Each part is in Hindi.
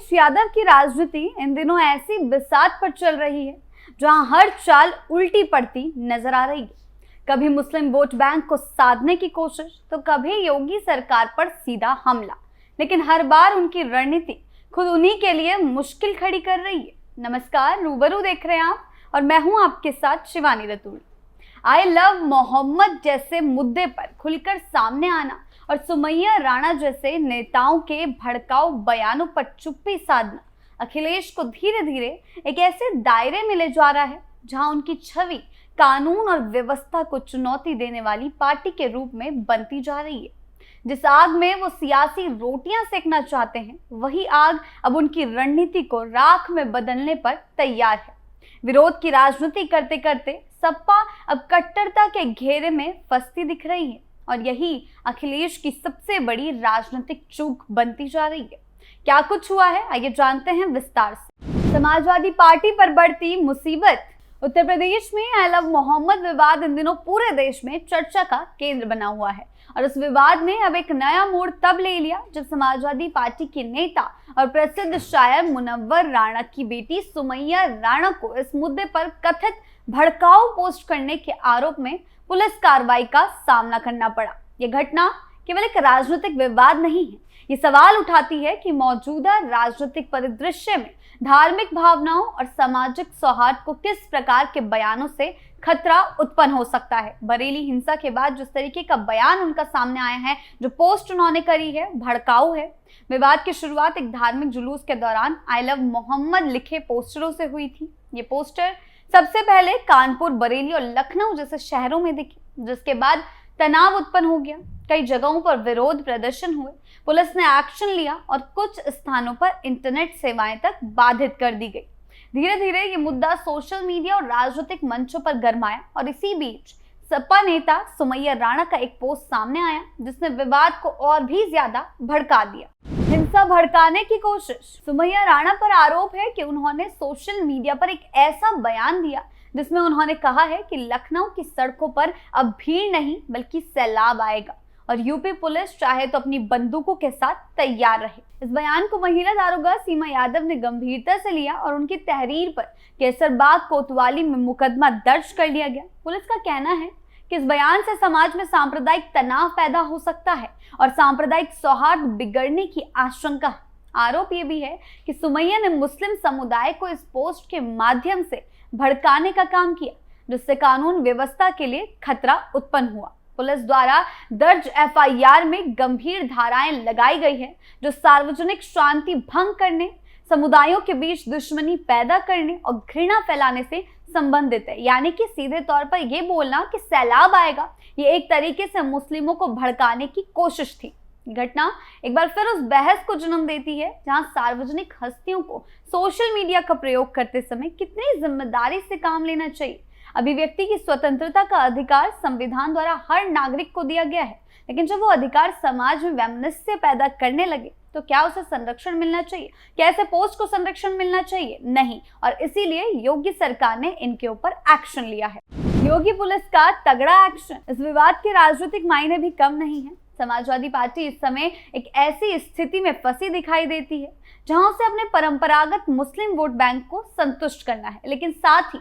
अखिलेश यादव की राजनीति इन दिनों ऐसी बिसात पर चल रही है जहां हर चाल उल्टी पड़ती नजर आ रही है। कभी मुस्लिम वोट बैंक को साधने की कोशिश तो कभी योगी सरकार पर सीधा हमला, लेकिन हर बार उनकी रणनीति खुद उन्हीं के लिए मुश्किल खड़ी कर रही है। नमस्कार, रूबरू देख रहे हैं आप और मैं हूं आपके साथ शिवानी रतूड़ी। आई लव मोहम्मद जैसे मुद्दे पर खुलकर सामने आना और सुमैया राणा जैसे नेताओं के भड़काऊ बयानों पर चुप्पी साधना अखिलेश को धीरे धीरे एक ऐसे दायरे में ले जा रहा है जहां उनकी छवि कानून और व्यवस्था को चुनौती देने वाली पार्टी के रूप में बनती जा रही है। जिस आग में वो सियासी रोटियां सेकना चाहते हैं, वही आग अब उनकी रणनीति को राख में बदलने पर तैयार है। विरोध की राजनीति करते करते सपा अब कट्टरता के घेरे में फंसती दिख रही है और यही अखिलेश की सबसे बड़ी राजनीतिक चूक बनती जा रही है। क्या कुछ हुआ है, आइए जानते हैं विस्तार से। समाजवादी पार्टी पर बढ़ती मुसीबत। उत्तर प्रदेश में आई लव मोहम्मद विवाद इन दिनों पूरे देश में चर्चा का केंद्र बना हुआ है और इस विवाद ने अब एक नया मोड़ तब ले लिया जब समाजवादी पार्टी के नेता और प्रसिद्ध शायर मुनव्वर राणा की बेटी सुमैया राणा को इस मुद्दे पर कथित भड़काऊ पोस्ट करने के आरोप में पुलिस कार्रवाई का सामना करना पड़ा। यह घटना केवल एक राजनीतिक विवाद नहीं है, ये सवाल उठाती है कि मौजूदा राजनीतिक परिदृश्य में धार्मिक भावनाओं और सामाजिक सौहार्द को किस प्रकार के बयानों से खतरा उत्पन्न हो सकता है। बरेली हिंसा के बाद जिस तरीके का बयान उनका सामने आया है, जो पोस्ट उन्होंने करी है, भड़काऊ है। विवाद की शुरुआत एक धार्मिक जुलूस के दौरान आई लव मोहम्मद लिखे पोस्टरों से हुई थी। ये पोस्टर सबसे पहले कानपुर, बरेली और लखनऊ जैसे शहरों में दिखे, जिसके बाद तनाव उत्पन्न हो गया। कई जगहों पर विरोध प्रदर्शन हुए, पुलिस ने एक्शन लिया और कुछ स्थानों पर इंटरनेट सेवाएं तक बाधित कर दी गई। धीरे धीरे ये मुद्दा सोशल मीडिया और राजनीतिक मंचों पर गरमाया और इसी बीच सपा नेता सुमैया राणा का एक पोस्ट सामने आया जिसने विवाद को और भी ज्यादा भड़का दिया। हिंसा भड़काने की कोशिश। सुमैया राणा पर आरोप है कि उन्होंने सोशल मीडिया पर एक ऐसा बयान दिया जिसमें उन्होंने कहा है कि लखनऊ की सड़कों पर अब भीड़ नहीं बल्कि सैलाब आएगा और यूपी पुलिस चाहे तो अपनी बंदूकों के साथ तैयार रहे। इस बयान को महिला दारोगा सीमा यादव ने गंभीरता से लिया और उनकी तहरीर पर केसरबाग कोतवाली में मुकदमा दर्ज कर लिया गया। पुलिस का कहना है कि इस बयान से समाज में सांप्रदायिक तनाव पैदा हो सकता है और सांप्रदायिक सौहार्द बिगड़ने की आशंका है। आरोप ये भी है कि सुमैया ने मुस्लिम समुदाय को इस पोस्ट के माध्यम से भड़काने का काम किया, जिससे कानून व्यवस्था के लिए खतरा उत्पन्न हुआ। पुलिस द्वारा दर्ज एफआईआर में गंभीर धाराएं लगाई गई है जो सार्वजनिक शांति भंग करने, समुदायों के बीच दुश्मनी पैदा करने और घृणा फैलाने से संबंधित है। यानी कि सीधे तौर पर यह बोलना कि सैलाब आएगा, ये एक तरीके से मुस्लिमों को भड़काने की कोशिश थी। घटना एक बार फिर उस बहस को जन्म देती है जहां सार्वजनिक हस्तियों को सोशल मीडिया का प्रयोग करते समय कितनी जिम्मेदारी से काम लेना चाहिए। अभिव्यक्ति की स्वतंत्रता का अधिकार संविधान द्वारा हर नागरिक को दिया गया है, लेकिन जब वो अधिकार समाज में वैमनस्य पैदा करने लगे तो क्या उसे संरक्षण मिलना चाहिए? क्या ऐसे पोस्ट को संरक्षण मिलना चाहिए? नहीं। और इसीलिए योगी सरकार ने इनके ऊपर एक्शन लिया है। योगी पुलिस का तगड़ा एक्शन। इस विवाद के राजनीतिक मायने भी कम नहीं है। समाजवादी पार्टी इस समय एक ऐसी स्थिति में फंसी दिखाई देती है जहां उसे अपने परंपरागत मुस्लिम वोट बैंक को संतुष्ट करना है, लेकिन साथ ही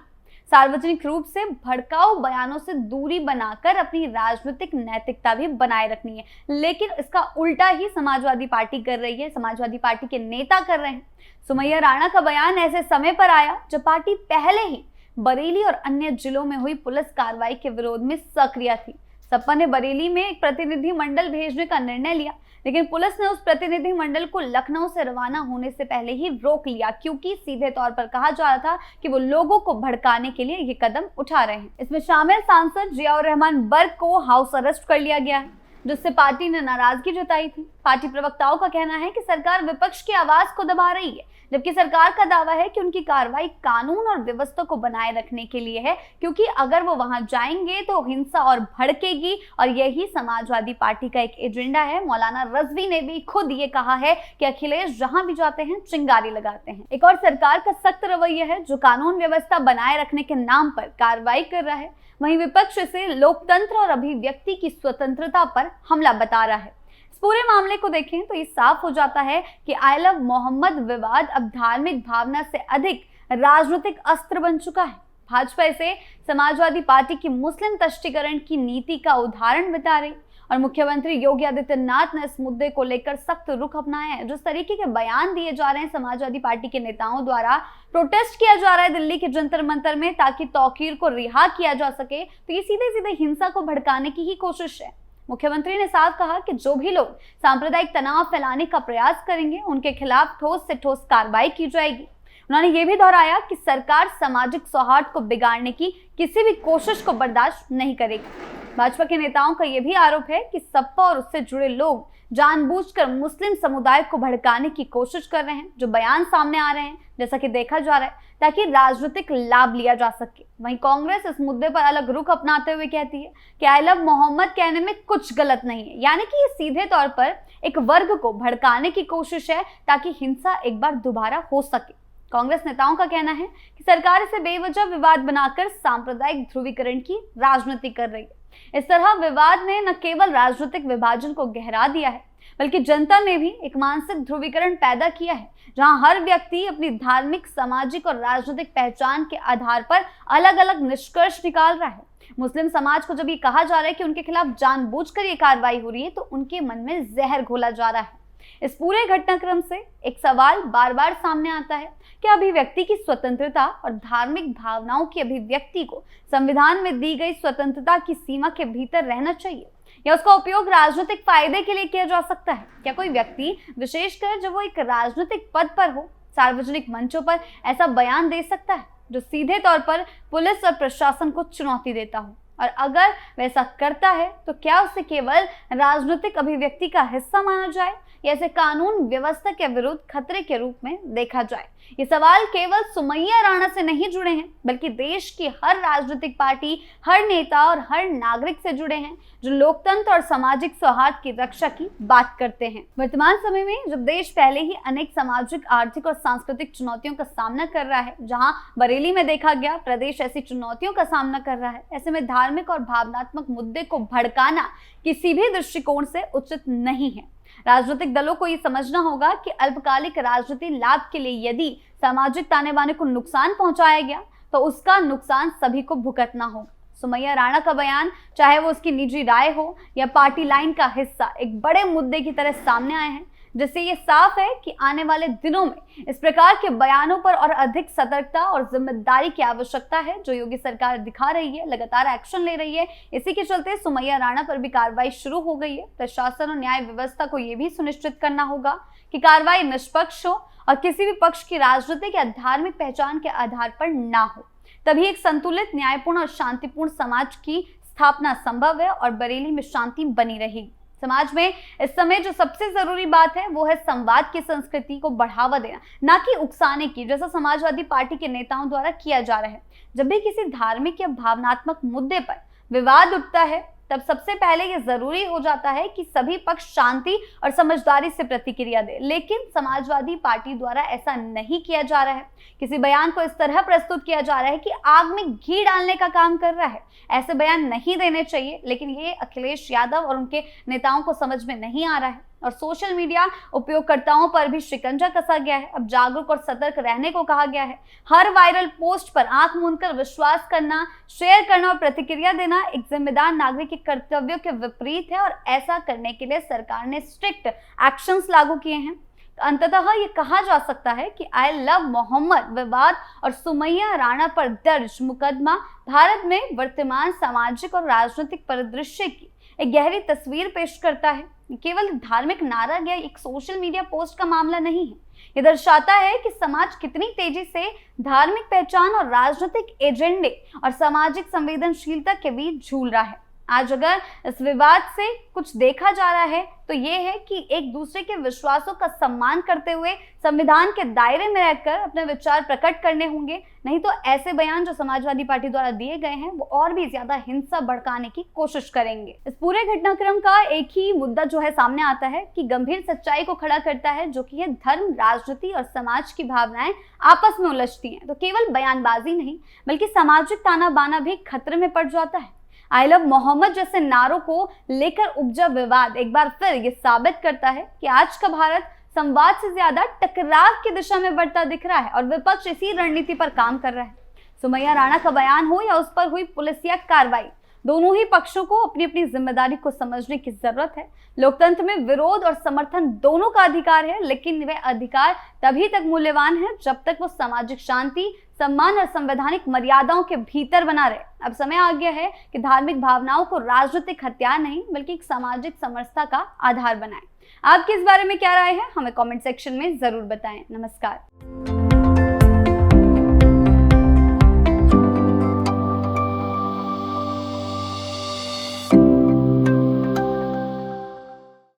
सार्वजनिक रूप से भड़काऊ बयानों से दूरी बनाकर अपनी राजनीतिक नैतिकता भी बनाए रखनी है। लेकिन इसका उल्टा ही समाजवादी पार्टी कर रही है, समाजवादी पार्टी के नेता कर रहे हैं। सुमैया राणा का बयान ऐसे समय पर आया जब पार्टी पहले ही बरेली और अन्य जिलों में हुई पुलिस कार्रवाई के विरोध में सक्रिय थी। सपा ने बरेली में एक प्रतिनिधि मंडल भेजने का निर्णय लिया, लेकिन पुलिस ने उस प्रतिनिधि मंडल को लखनऊ से रवाना होने से पहले ही रोक लिया, क्योंकि सीधे तौर पर कहा जा रहा था कि वो लोगों को भड़काने के लिए ये कदम उठा रहे हैं। इसमें शामिल सांसद जियाउर रहमान बर्क को हाउस अरेस्ट कर लिया गया है, जिससे पार्टी ने नाराजगी जताई थी। पार्टी प्रवक्ताओं का कहना है कि सरकार विपक्ष की आवाज को दबा रही है, जबकि सरकार का दावा है कि उनकी कार्रवाई कानून और व्यवस्था को बनाए रखने के लिए है, क्योंकि अगर वो वहां जाएंगे तो हिंसा और भड़केगी और यही समाजवादी पार्टी का एक एजेंडा है। मौलाना रजवी ने भी खुद ये कहा है कि अखिलेश जहां भी जाते हैं चिंगारी लगाते हैं। एक और सरकार का सख्त रवैया है जो कानून व्यवस्था बनाए रखने के नाम पर कार्रवाई कर रहा है, वहीं विपक्ष इसे लोकतंत्र और अभिव्यक्ति की स्वतंत्रता पर हमला बता रहा है। पूरे मामले को देखें तो ये साफ हो जाता है कि आई लव मोहम्मद विवाद अब धार्मिक भावना से अधिक राजनीतिक अस्त्र बन चुका है। भाजपा इसे समाजवादी पार्टी की मुस्लिम तष्टीकरण की नीति का उदाहरण बता रही और मुख्यमंत्री योगी आदित्यनाथ ने इस मुद्दे को लेकर सख्त रुख अपनाया है। जिस तरीके के बयान दिए जा रहे हैं समाजवादी पार्टी के नेताओं द्वारा, प्रोटेस्ट किया जा रहा है दिल्ली के जंतर मंतर में ताकि तौकीर को रिहा किया जा सके, तो ये सीधे सीधे हिंसा को भड़काने की ही कोशिश है। मुख्यमंत्री ने साफ कहा कि जो भी लोग सांप्रदायिक तनाव फैलाने का प्रयास करेंगे उनके खिलाफ ठोस से ठोस कार्रवाई की जाएगी। उन्होंने ये भी दोहराया कि सरकार सामाजिक सौहार्द को बिगाड़ने की किसी भी कोशिश को बर्दाश्त नहीं करेगी। भाजपा के नेताओं का यह भी आरोप है कि सपा और उससे जुड़े लोग जानबूझकर मुस्लिम समुदाय को भड़काने की कोशिश कर रहे हैं। जो बयान सामने आ रहे हैं, जैसा कि देखा जा रहा है, ताकि राजनीतिक लाभ लिया जा सके। वहीं कांग्रेस इस मुद्दे पर अलग रुख अपनाते हुए कहती है कि आई लव मोहम्मद कहने में कुछ गलत नहीं है, यानी कि ये सीधे तौर पर एक वर्ग को भड़काने की कोशिश है ताकि हिंसा एक बार दोबारा हो सके। कांग्रेस नेताओं का कहना है कि सरकार इसे बेवजह विवाद बनाकर सांप्रदायिक ध्रुवीकरण की राजनीति कर रही है। इस तरह विवाद ने न केवल राजनीतिक विभाजन को गहरा दिया है, बल्कि जनता में भी एक मानसिक ध्रुवीकरण पैदा किया है, जहां हर व्यक्ति अपनी धार्मिक, सामाजिक और राजनीतिक पहचान के आधार पर अलग अलग निष्कर्ष निकाल रहा है। मुस्लिम समाज को जब ये कहा जा रहा है कि उनके खिलाफ जानबूझकर ये कार्रवाई हो रही है, तो उनके मन में जहर घोला जा रहा है। इस पूरे घटनाक्रम से एक सवाल बार बार सामने आता है कि अभिव्यक्ति की स्वतंत्रता और धार्मिक भावनाओं की अभिव्यक्ति को संविधान में दी गई स्वतंत्रता की सीमा के भीतर रहना चाहिए या उसका उपयोग राजनीतिक फायदे के लिए किया जा सकता है? क्या कोई व्यक्ति, विशेषकर जब वो एक राजनीतिक पद पर हो, सार्वजनिक मंचों पर ऐसा बयान दे सकता है जो सीधे तौर पर पुलिस और प्रशासन को चुनौती देता हो? और अगर वैसा करता है तो क्या उसे केवल राजनीतिक अभिव्यक्ति का हिस्सा माना जाए या इसे कानून व्यवस्था के विरुद्ध खतरे के रूप में देखा जाए? ये सवाल केवल सुमैया राणा से नहीं जुड़े हैं, बल्कि देश की हर राजनीतिक पार्टी, हर नेता और हर नागरिक से जुड़े हैं जो लोकतंत्र और सामाजिक सौहार्द की रक्षा की बात करते हैं। वर्तमान समय में जब देश पहले ही अनेक सामाजिक, आर्थिक और सांस्कृतिक चुनौतियों का सामना कर रहा है, जहां बरेली में देखा गया प्रदेश ऐसी चुनौतियों का सामना कर रहा है, ऐसे में धार्मिक और भावनात्मक मुद्दे को भड़काना किसी भी दृष्टिकोण से उचित नहीं है। राजनीतिक दलों को ये समझना होगा कि अल्पकालिक राजनीति लाभ के लिए यदि सामाजिक ताने बाने को नुकसान पहुंचाया गया तो उसका नुकसान सभी को भुगतना होगा। सुमैया राणा का बयान, चाहे वो उसकी निजी राय हो या पार्टी लाइन का हिस्सा, एक बड़े मुद्दे की तरह सामने आए हैं, जिससे ये साफ है कि आने वाले दिनों में इस प्रकार के बयानों पर और अधिक सतर्कता और जिम्मेदारी की आवश्यकता है, जो योगी सरकार दिखा रही है, लगातार एक्शन ले रही है। इसी के चलते सुमैया राणा पर भी कार्रवाई शुरू हो गई है। प्रशासन और न्याय व्यवस्था को यह भी सुनिश्चित करना होगा कि कार्रवाई निष्पक्ष हो और किसी भी पक्ष की राजनीतिक या धार्मिक पहचान के आधार पर ना हो। तभी एक संतुलित, न्यायपूर्ण और शांतिपूर्ण समाज की स्थापना संभव है और बरेली में शांति बनी रहेगी। समाज में इस समय जो सबसे जरूरी बात है वो है संवाद की संस्कृति को बढ़ावा देना, ना कि उकसाने की, जैसा समाजवादी पार्टी के नेताओं द्वारा किया जा रहा है। जब भी किसी धार्मिक या भावनात्मक मुद्दे पर विवाद उठता है, तब सबसे पहले ये जरूरी हो जाता है कि सभी पक्ष शांति और समझदारी से प्रतिक्रिया दे, लेकिन समाजवादी पार्टी द्वारा ऐसा नहीं किया जा रहा है। किसी बयान को इस तरह प्रस्तुत किया जा रहा है कि आग में घी डालने का काम कर रहा है। ऐसे बयान नहीं देने चाहिए, लेकिन ये अखिलेश यादव और उनके नेताओं को समझ में नहीं आ रहा है और सोशल मीडिया उपयोगकर्ताओं पर भी शिकंजा कसा गया है। अब जागरूक और सतर्क रहने को कहा गया है। हर वायरल पोस्ट पर आंख मूंदकर विश्वास करना, शेयर करना और प्रतिक्रिया देना एक जिम्मेदार नागरिक के कर्तव्यों के विपरीत है और ऐसा करने के लिए सरकार ने स्ट्रिक्ट एक्शंस लागू किए हैं। तो अंततः ये कहा जा सकता है कि आई लव मोहम्मद विवाद और सुमैया राणा पर दर्ज मुकदमा भारत में वर्तमान सामाजिक और राजनीतिक परिदृश्य की एक गहरी तस्वीर पेश करता है। केवल धार्मिक नारा या एक सोशल मीडिया पोस्ट का मामला नहीं है। ये दर्शाता है कि समाज कितनी तेजी से धार्मिक पहचान और राजनीतिक एजेंडे और सामाजिक संवेदनशीलता के बीच झूल रहा है। आज अगर इस विवाद से कुछ देखा जा रहा है तो ये है कि एक दूसरे के विश्वासों का सम्मान करते हुए संविधान के दायरे में रहकर अपने विचार प्रकट करने होंगे, नहीं तो ऐसे बयान जो समाजवादी पार्टी द्वारा दिए गए हैं वो और भी ज्यादा हिंसा भड़काने की कोशिश करेंगे। इस पूरे घटनाक्रम का एक ही मुद्दा जो है सामने आता है कि गंभीर सच्चाई को खड़ा करता है, जो कि है धर्म, राजनीति और समाज की भावनाएं आपस में उलझती हैं। तो केवल बयानबाजी नहीं बल्कि सामाजिक ताना बाना भी खतरे में पड़ जाता है। आई लव मोहम्मद जैसे नारों को लेकर उपजा विवाद एक बार फिर ये साबित करता है कि आज का भारत संवाद से ज्यादा टकराव की दिशा में बढ़ता दिख रहा है और विपक्ष इसी रणनीति पर काम कर रहा है। सुमैया राणा का बयान हो या उस पर हुई पुलिसिया कार्रवाई, दोनों ही पक्षों को अपनी अपनी जिम्मेदारी को समझने की जरूरत है। लोकतंत्र में विरोध और समर्थन दोनों का अधिकार है, लेकिन वे अधिकार तभी तक मूल्यवान है जब तक वो सामाजिक शांति, सम्मान और संवैधानिक मर्यादाओं के भीतर बना रहे। अब समय आ गया है कि धार्मिक भावनाओं को राजनीतिक हथियार नहीं बल्कि एक सामाजिक समरसता का आधार बनाएं। आपकी इस बारे में क्या राय है, हमें कमेंट सेक्शन में जरूर बताएं। नमस्कार।